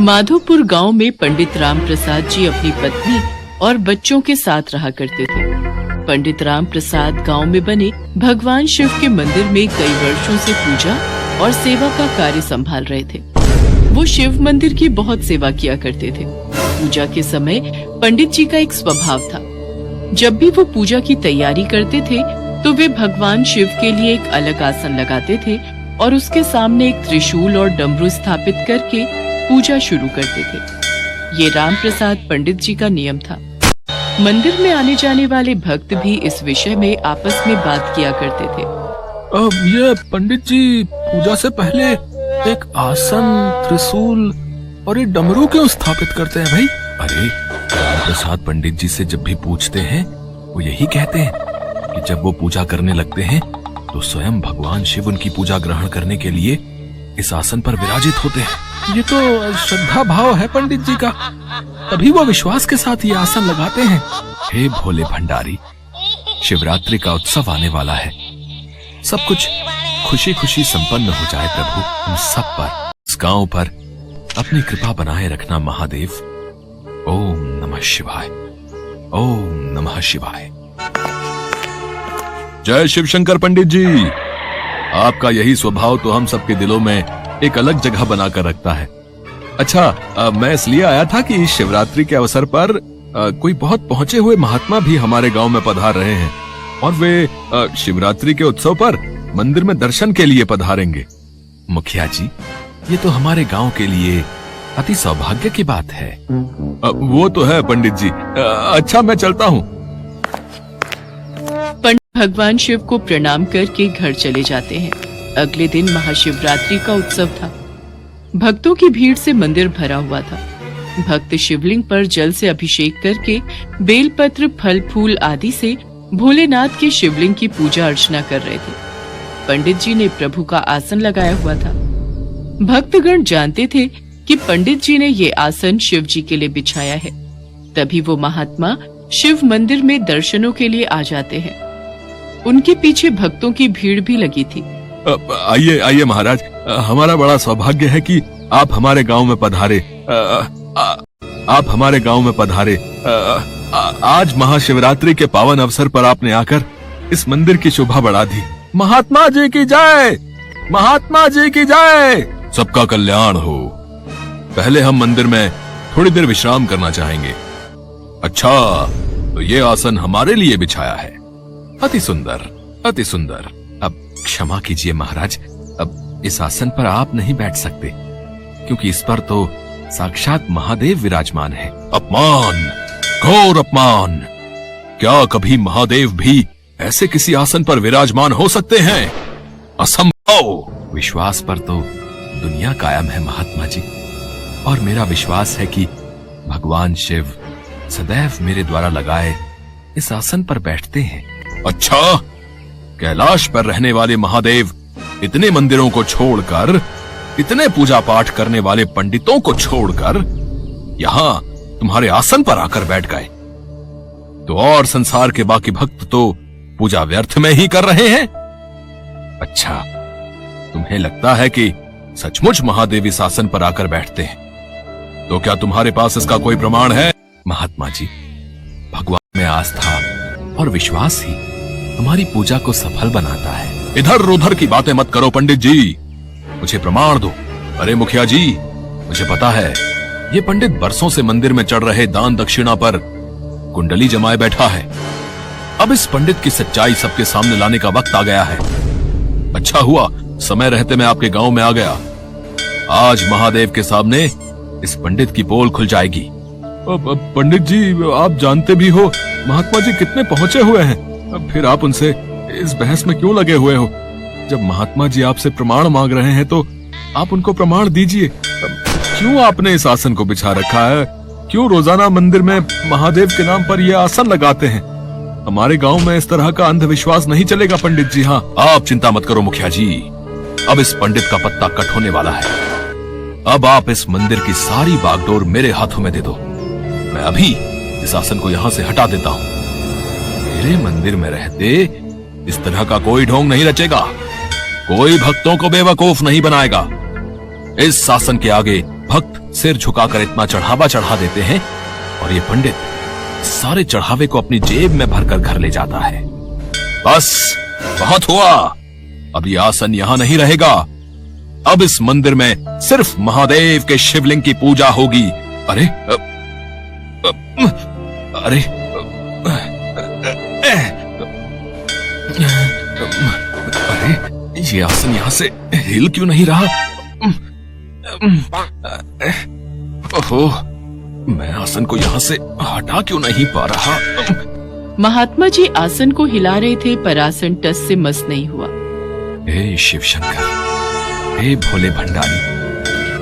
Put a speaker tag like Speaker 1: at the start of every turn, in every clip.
Speaker 1: माधोपुर गांव में पंडित राम प्रसाद जी अपनी पत्नी और बच्चों के साथ रहा करते थे। पंडित राम प्रसाद गांव में बने भगवान शिव के मंदिर में कई वर्षों से पूजा और सेवा का कार्य संभाल रहे थे। वो शिव मंदिर की बहुत सेवा किया करते थे। पूजा के समय पंडित जी का एक स्वभाव था, जब भी वो पूजा की तैयारी करते थे तो वे भगवान शिव के लिए एक अलग आसन लगाते थे और उसके सामने एक त्रिशूल और डमरू स्थापित करके पूजा शुरू करते थे। ये राम प्रसाद पंडित जी का नियम था। मंदिर में आने जाने वाले भक्त भी इस विषय में आपस में बात किया करते थे।
Speaker 2: ये पंडित जी पूजा से पहले एक आसन, त्रिशूल और एक डमरू क्यों स्थापित करते हैं भाई?
Speaker 3: अरे प्रसाद पंडित जी से जब भी पूछते हैं वो यही कहते हैं कि जब वो पूजा करने लगते हैं तो स्वयं भगवान शिव उनकी पूजा ग्रहण करने के लिए इस आसन पर विराजित होते हैं।
Speaker 2: ये तो श्रद्धा भाव है पंडित जी का, तभी वो विश्वास के साथ ये आसन लगाते हैं।
Speaker 3: हे भोले भंडारी, शिवरात्रि का उत्सव आने वाला है। सब कुछ खुशी खुशी संपन्न हो जाए प्रभु। हम सब पर, इस गांव पर अपनी कृपा बनाए रखना महादेव। ओम नमः शिवाय, ओम नमः शिवाय। जय शिव शंकर पंडित जी। आपका यही स्वभाव तो हम सबके दिलों में एक अलग जगह बनाकर रखता है। अच्छा, मैं इसलिए आया था कि इस शिवरात्रि के अवसर पर कोई बहुत पहुंचे हुए महात्मा भी हमारे गांव में पधार रहे हैं और वे शिवरात्रि के उत्सव पर मंदिर में दर्शन के लिए पधारेंगे। मुखिया जी, ये तो हमारे गांव के लिए अति सौभाग्य की बात है। वो तो है पंडित जी। अच्छा, मैं चलता हूँ।
Speaker 1: पंडित भगवान शिव को प्रणाम करके घर चले जाते हैं। अगले दिन महाशिवरात्रि का उत्सव था। भक्तों की भीड़ से मंदिर भरा हुआ था। भक्त शिवलिंग पर जल से अभिषेक करके बेलपत्र, फल फूल आदि से भोलेनाथ के शिवलिंग की पूजा अर्चना कर रहे थे। पंडित जी ने प्रभु का आसन लगाया हुआ था। भक्तगण जानते थे कि पंडित जी ने ये आसन शिव जी के लिए बिछाया है, तभी वो महात्मा शिव मंदिर में दर्शनों के लिए आ जाते हैं। उनके पीछे भक्तों की भीड़ भी लगी थी।
Speaker 3: आइए आइए महाराज, हमारा बड़ा सौभाग्य है कि आप हमारे गांव में पधारे। आप हमारे गांव में पधारे। आज महाशिवरात्रि के पावन अवसर पर आपने आकर इस मंदिर की शोभा बढ़ा दी। महात्मा जी की जय, महात्मा जी की जय। सबका कल्याण हो। पहले हम मंदिर में थोड़ी देर विश्राम करना चाहेंगे। अच्छा, तो ये आसन हमारे लिए बिछाया है। अति सुंदर, अति सुंदर। अब क्षमा कीजिए महाराज, अब इस आसन पर आप नहीं बैठ सकते क्योंकि इस पर तो साक्षात महादेव विराजमान है। अपमान, घोर अपमान। क्या कभी महादेव भी ऐसे किसी आसन पर विराजमान हो सकते हैं? असंभव। विश्वास पर तो दुनिया कायम है महात्मा जी, और मेरा विश्वास है कि भगवान शिव सदैव मेरे द्वारा लगाए इस आसन पर बैठते हैं। अच्छा, कैलाश पर रहने वाले महादेव इतने मंदिरों को छोड़कर, इतने पूजा पाठ करने वाले पंडितों को छोड़कर यहाँ तुम्हारे आसन पर आकर बैठ गए, तो और संसार के बाकी भक्त तो पूजा व्यर्थ में ही कर रहे हैं। अच्छा, तुम्हें लगता है कि सचमुच महादेव इस आसन पर आकर बैठते हैं, तो क्या तुम्हारे पास इसका कोई प्रमाण है? महात्मा जी, भगवान में आस्था और विश्वास ही हमारी पूजा को सफल बनाता है। इधर उधर की बातें मत करो पंडित जी, मुझे प्रमाण दो। अरे मुखिया जी, मुझे पता है ये पंडित बरसों से मंदिर में चढ़ रहे दान दक्षिणा पर कुंडली जमाए बैठा है। अब इस पंडित की सच्चाई सबके सामने लाने का वक्त आ गया है। अच्छा हुआ समय रहते मैं आपके गांव में आ गया। आज महादेव के सामने इस पंडित की पोल खुल जाएगी। पंडित जी, आप जानते भी हो महात्मा जी कितने पहुंचे हुए हैं, फिर आप उनसे इस बहस में क्यों लगे हुए हो? जब महात्मा जी आपसे प्रमाण मांग रहे हैं तो आप उनको प्रमाण दीजिए। क्यों आपने इस आसन को बिछा रखा है? क्यों रोजाना मंदिर में महादेव के नाम पर यह आसन लगाते हैं? हमारे गांव में इस तरह का अंधविश्वास नहीं चलेगा पंडित जी। हाँ, आप चिंता मत करो मुखिया जी, अब इस पंडित का पत्ता कट होने वाला है। अब आप इस मंदिर की सारी बागडोर मेरे हाथों में दे दो। मैं अभी इस आसन को यहाँ से हटा देता हूँ। मेरे मंदिर में रहते इस तरह का कोई ढोंग नहीं रचेगा, कोई भक्तों को बेवकूफ नहीं बनाएगा। इस शासन के आगे भक्त सिर झुकाकर इतना चढ़ावा चढ़ा देते हैं और ये पंडित सारे चढ़ावे को अपनी जेब में भरकर घर ले जाता है। बस बहुत हुआ, अब ये आसन यहां नहीं रहेगा। अब इस मंदिर में सिर्फ महादेव के शिवलिंग की पूजा होगी। अरे अरे अरे ये आसन यहां से हिल क्यों नहीं रहा? ओहो, मैं आसन को यहां से हटा क्यों नहीं पा रहा?
Speaker 1: महात्मा जी आसन को हिला रहे थे पर आसन टस से मस नहीं हुआ।
Speaker 3: हे शिव शंकर, हे भोले भंडारी,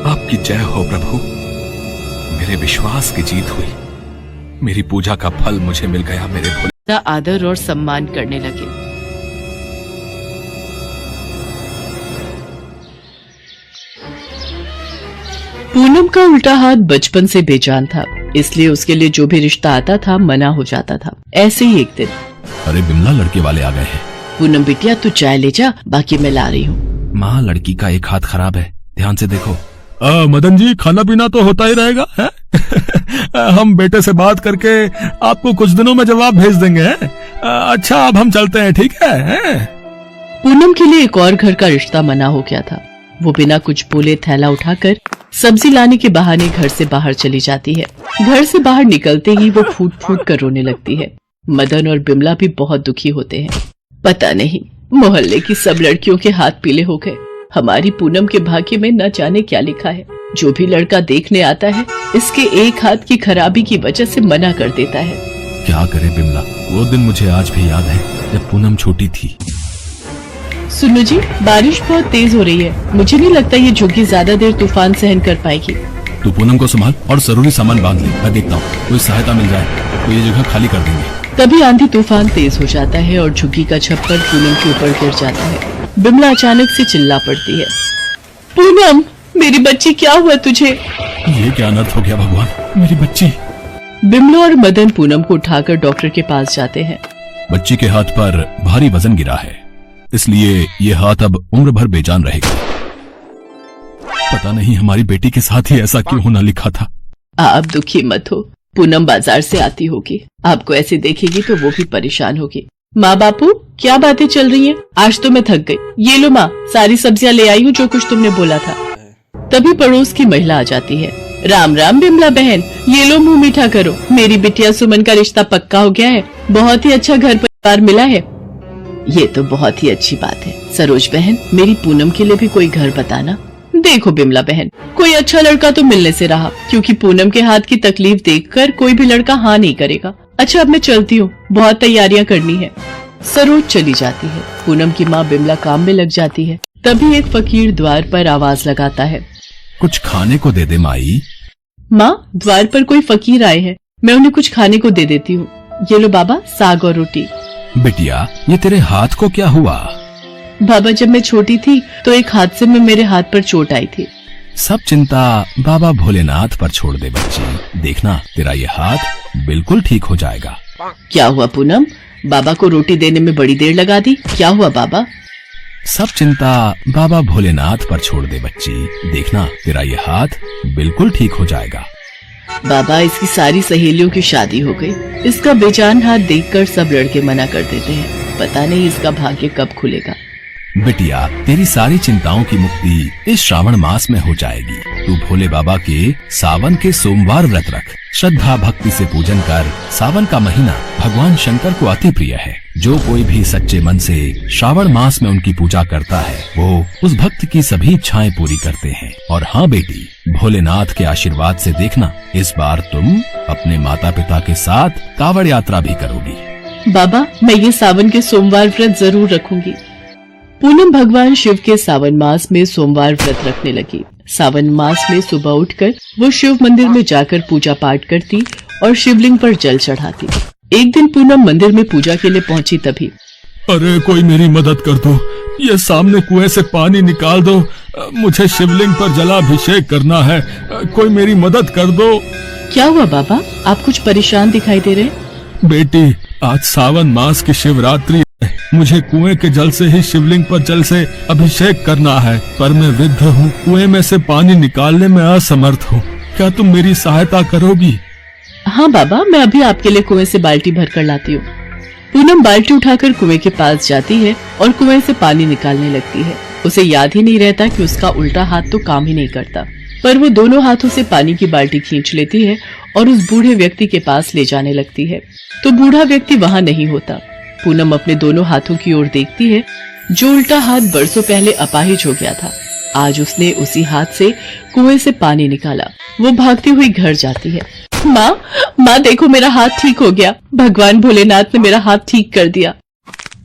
Speaker 3: आपकी जय हो प्रभु। मेरे विश्वास की जीत हुई, मेरी पूजा का फल मुझे मिल गया। मेरे भोले
Speaker 1: आदर और सम्मान करने लगे। पूनम का उल्टा हाथ बचपन से बेजान था, इसलिए उसके लिए जो भी रिश्ता आता था मना हो जाता था। ऐसे ही एक दिन,
Speaker 4: अरे बिमला, लड़के वाले आ गए हैं।
Speaker 1: पूनम बिटिया तू चाय ले जा, बाकी मैं ला रही हूँ।
Speaker 4: माँ, लड़की का एक हाथ खराब है, ध्यान से देखो।
Speaker 2: मदन जी, खाना पीना तो होता ही रहेगा है? हम बेटे से बात करके आपको कुछ दिनों में जवाब भेज देंगे। अच्छा, अब हम चलते हैं, ठीक है?
Speaker 1: पूनम के लिए एक और घर का रिश्ता मना हो गया था। वो बिना कुछ बोले थैला उठाकर सब्जी लाने के बहाने घर से बाहर चली जाती है। घर से बाहर निकलते ही वो फूट फूट कर रोने लगती है। मदन और बिमला भी बहुत दुखी होते हैं। पता नहीं मोहल्ले की सब लड़कियों के हाथ पीले हो गए, हमारी पूनम के भाग्य में न जाने क्या लिखा है। जो भी लड़का देखने आता है इसके एक हाथ की खराबी की वजह से मना कर देता है।
Speaker 4: क्या करे बिमला, वो दिन मुझे आज भी याद है जब पूनम छोटी थी।
Speaker 1: सुनो जी, बारिश बहुत तेज हो रही है, मुझे नहीं लगता ये झुग्गी ज्यादा देर तूफान सहन कर पाएगी।
Speaker 4: तू पूनम को संभाल और जरूरी सामान बांध ले, मैं देखता हूँ कोई सहायता मिल जाए तो ये जगह खाली कर देंगे।
Speaker 1: तभी आंधी तूफान तेज हो जाता है और झुग्गी का छप्पर पूनम के ऊपर गिर जाता है। बिमला अचानक से चिल्ला पड़ती है, पूनम मेरी बच्ची, क्या हुआ तुझे?
Speaker 4: ये क्या अनर्थ हो गया भगवान, मेरी बच्ची।
Speaker 1: बिमला और मदन पूनम को उठाकर डॉक्टर के पास जाते हैं।
Speaker 4: बच्ची के हाथ पर भारी वजन गिरा है, इसलिए ये हाथ अब उम्र भर बेजान रहेगा। पता नहीं हमारी बेटी के साथ ही ऐसा क्यों होना लिखा था।
Speaker 1: आप दुखी मत हो, पूनम बाजार से आती होगी, आपको ऐसे देखेगी तो वो भी परेशान होगी। माँ बापू, क्या बातें चल रही हैं? आज तो मैं थक गई। ये लो माँ, सारी सब्जियाँ ले आई हूँ जो कुछ तुमने बोला था। तभी पड़ोस की महिला आ जाती है। राम राम बिमला बहन, ये लो मुंह मीठा करो, मेरी बिटिया सुमन का रिश्ता पक्का हो गया है, बहुत ही अच्छा घर परिवार मिला है। ये तो बहुत ही अच्छी बात है। सरोज बहन, मेरी पूनम के लिए भी कोई घर बताना। देखो बिमला बहन, कोई अच्छा लड़का तो मिलने से रहा, क्योंकि पूनम के हाथ की तकलीफ देखकर कोई भी लड़का हाँ नहीं करेगा। अच्छा, अब मैं चलती हूँ, बहुत तैयारियां करनी है। सरोज चली जाती है। पूनम की माँ बिमला काम में लग जाती है। तभी एक फकीर द्वार पर आवाज लगाता है,
Speaker 4: कुछ खाने को दे दे माई।
Speaker 1: माँ, द्वार पर कोई फकीर आए हैं, मैं उन्हें कुछ खाने को दे देती हूँ। ये लो बाबा, साग और रोटी।
Speaker 4: बिटिया, ये तेरे हाथ को क्या हुआ?
Speaker 1: बाबा, जब मैं छोटी थी तो एक हादसे में मेरे हाथ पर चोट आई थी।
Speaker 4: सब चिंता बाबा भोलेनाथ पर छोड़ दे बच्ची, देखना तेरा ये हाथ बिल्कुल ठीक हो जाएगा।
Speaker 1: क्या हुआ पूनम, बाबा को रोटी देने में बड़ी देर लगा दी, क्या हुआ बाबा?
Speaker 4: सब चिंता बाबा भोलेनाथ पर छोड़ दे बच्ची, देखना तेरा ये हाथ बिल्कुल ठीक हो जाएगा।
Speaker 1: बाबा, इसकी सारी सहेलियों की शादी हो गई, इसका बेजान हाथ देखकर सब लड़के मना कर देते हैं। पता नहीं इसका भाग्य कब खुलेगा।
Speaker 4: बिटिया, तेरी सारी चिंताओं की मुक्ति इस श्रावण मास में हो जाएगी। तू भोले बाबा के सावन के सोमवार व्रत रख, श्रद्धा भक्ति से पूजन कर। सावन का महीना भगवान शंकर को अति प्रिय है। जो कोई भी सच्चे मन से श्रावण मास में उनकी पूजा करता है, वो उस भक्त की सभी इच्छाएं पूरी करते हैं। और हाँ बेटी, भोलेनाथ के आशीर्वाद से देखना, इस बार तुम अपने माता पिता के साथ कांवड़ यात्रा भी करोगी।
Speaker 1: बाबा, मैं ये सावन के सोमवार व्रत जरूर रखूंगी। पूनम भगवान शिव के सावन मास में सोमवार व्रत रखने लगी। सावन मास में सुबह उठकर वो शिव मंदिर में जाकर पूजा पाठ करती और शिवलिंग पर जल चढ़ाती। एक दिन पूनम मंदिर में पूजा के लिए पहुंची। तभी,
Speaker 2: अरे कोई मेरी मदद कर दो, ये सामने कुएं से पानी निकाल दो, मुझे शिवलिंग पर जलाभिषेक करना है, कोई मेरी मदद कर दो।
Speaker 1: क्या हुआ बाबा, आप कुछ परेशान दिखाई दे रहे?
Speaker 2: बेटी, आज सावन मास की शिवरात्रि है, मुझे कुएं के जल से ही शिवलिंग पर जल से अभिषेक करना है, पर मैं वृद्ध हूँ, कुएं में से पानी निकालने में असमर्थ हूँ। क्या तुम मेरी सहायता करोगी?
Speaker 1: हाँ बाबा, मैं अभी आपके लिए कुएं से बाल्टी भर कर लाती हूँ। पूनम बाल्टी उठाकर कुएं के पास जाती है और कुएं से पानी निकालने लगती है। उसे याद ही नहीं रहता कि उसका उल्टा हाथ तो काम ही नहीं करता, पर वो दोनों हाथों से पानी की बाल्टी खींच लेती है और उस बूढ़े व्यक्ति के पास ले जाने लगती है। तो बूढ़ा व्यक्ति वहाँ नहीं होता। पूनम अपने दोनों हाथों की ओर देखती है। जो उल्टा हाथ बरसों पहले अपाहिज हो गया था, आज उसने उसी हाथ से कुएं से पानी निकाला। वो भागती हुई घर जाती है। माँ देखो, मेरा हाथ ठीक हो गया। भगवान भोलेनाथ ने मेरा हाथ ठीक कर दिया।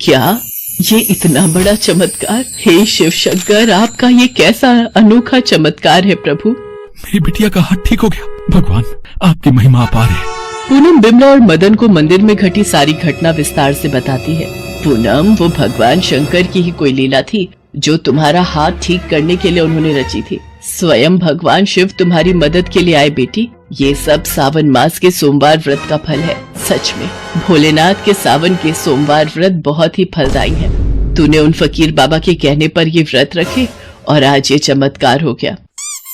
Speaker 1: क्या ये इतना बड़ा चमत्कार? हे शिव शंकर, आपका ये कैसा अनोखा चमत्कार है प्रभु।
Speaker 2: मेरी बिटिया का हाथ ठीक हो गया। भगवान, आपकी महिमा अपार है।
Speaker 1: पूनम बिमला और मदन को मंदिर में घटी सारी घटना विस्तार से बताती है। पूनम, वो भगवान शंकर की ही कोई लीला थी जो तुम्हारा हाथ ठीक करने के लिए उन्होंने रची थी। स्वयं भगवान शिव तुम्हारी मदद के लिए आए बेटी। ये सब सावन मास के सोमवार व्रत का फल है। सच में भोलेनाथ के सावन के सोमवार व्रत बहुत ही फलदायी है। तूने उन फकीर बाबा के कहने पर ये व्रत रखे और आज ये चमत्कार हो गया।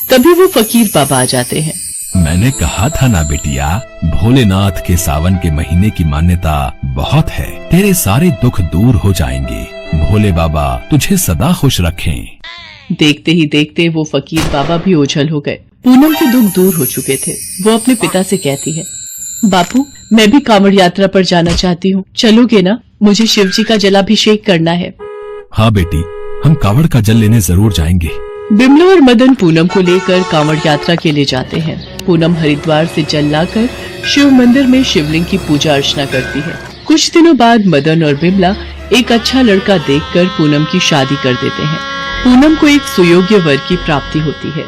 Speaker 1: तभी वो फकीर बाबा आ जाते हैं।
Speaker 4: मैंने कहा था ना बेटिया, भोलेनाथ के सावन के महीने की मान्यता बहुत है। तेरे सारे दुख दूर हो जाएंगे। भोले बाबा तुझे सदा खुश रखें।
Speaker 1: देखते ही देखते वो फकीर बाबा भी ओझल हो गए। पूनम के दुख दूर हो चुके थे। वो अपने पिता से कहती है, बापू, मैं भी कांवड़ यात्रा पर जाना चाहती हूँ, चलोगे ना? मुझे शिव जी का जलाभिषेक करना है।
Speaker 4: हाँ बेटी, हम कांवड़ का जल लेने जरूर जाएंगे।
Speaker 1: बिमला और मदन पूनम को लेकर कांवड़ यात्रा के लिए जाते हैं। पूनम हरिद्वार से जल लाकर शिव मंदिर में शिवलिंग की पूजा अर्चना करती है। कुछ दिनों बाद मदन और बिमला एक अच्छा लड़का देखकर पूनम की शादी कर देते हैं। पूनम को एक सुयोग्य वर की प्राप्ति होती है।